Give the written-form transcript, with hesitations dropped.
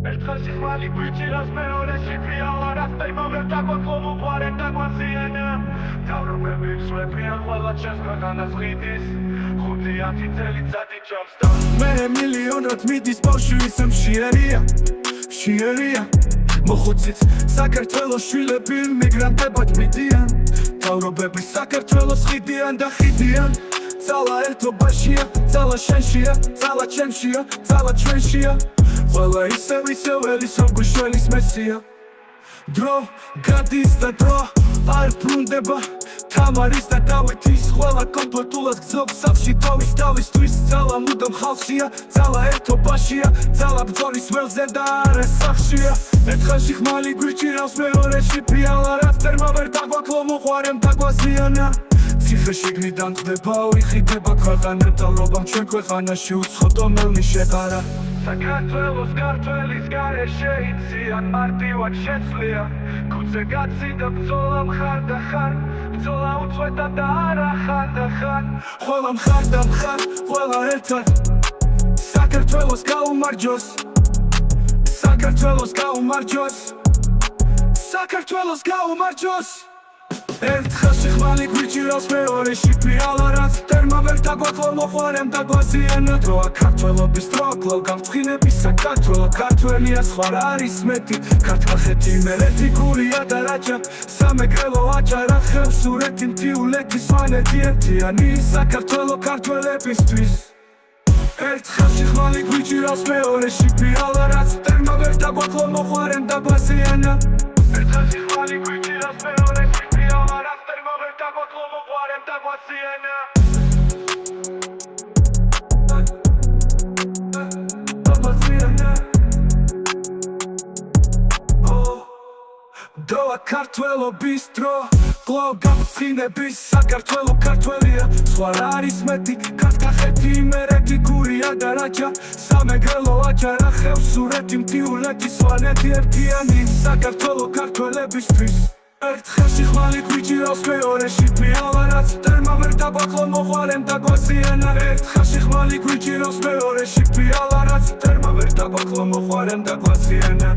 ერთხელში ხმალი გვიჭირავს მეორეში ფიალა რასტაი მომერ დაგვაკლო მოყვარენ დაგვაზიანა თავრობები მსვლებიან ყველა ჩემს ქვეყანას ღიდის 5-10 წელიწადი ჭამს და მე მილიონად მიდის ბავშვი ისე მშიერია მოხუცით საქართველოს შვილები მიგრანტებად მიდიან თავრობები საქართველოს ხიდიან და ხიდიან ძალა ერთობაშია, ძალა შენშია, ძალა ჩემშია, ძალა ჩვენშია ყველა ისევ ელის რომ გვიშველის მესია დრო გადის და დრო არ ბრუნდება თამარის და დავითის ყველა კომპლექტულად გძობს სახლში თავისთვის ძალა მუდამ ხალხშია ძალა ერთობაშია ძალა ბრძოლის ველზე და არა სახშია ერთხელში ხმალი გვიჭირავს მეორეში ფიალა რაც წერმა ვერ დაგვაკლო მოყვარემ დაგვაზიანა ციხე შიგნიდან ხდება ვიხიდება ქვეყანა მთავრობამ ჩვენ ქვეყანაში უცხო მელნი შეყარა საქართველოს ქართველის გარეშე იციან მარტივად შეცლია ქუჩზე გაცი და ბრძოლა მხარ და ხარ ბრძოლა უწყვეტა და არა ხარ და ხარ ყველა მხარ და მხარ ყველა ერთად საქართველოს გაუმარჯოს საქართველოს გაუმარჯოს საქართველოს გაუმარჯოს ერთხელში ხმალი გვიჭირავს მეორეში ფიალა რაც წერმა ვერ დაგვაკლო მოყვარემ დაგვაზიანა დროა ქართველობის დრო კვლავ გამწყინების საქართველო ქართველია სხვა რა არის მეტი ქართლახეთი მერეთი გურია და რაჭა სამეგრელო აჭარა ხევსურეთი მთიულეთი სვანეთი ერთიანი საქართველო ქართველებისთვის ერთხელში ხმალი გვიჭირავს მეორეში ფიალა რაც წერმა ვერ დაგვაკლო მოყვარემ დაგვაზიანა ერთხელში ხმალი გვიჭირავს მეორეში ფიალა რაც წერმა ვერ დაგვაკლო მოყვარემ დაგვაზიანა დროა ქართველობის დრო კვლავ გამწყინების საქართველო ქართველია სხვა რა არის მეტი ქართლახეთი მერეთი გურია და რაჭა სამეგრელო აჭარა ხევსურეთი მთიულეთი სვანეთი ერთიანი საქართველო ქართველებისთვის ერთხელში ხმალი გვიჭირავს მეორეში ფიალა რაც წერმა ვერ დაგვაკლო მოყვარემ დაგვაზიანა ერთხელში ხმალი გვიჭირავს მეორეში ფიალა რაც წერმა ვერ დაგვაკლო მოყვარემ დაგვაზიანა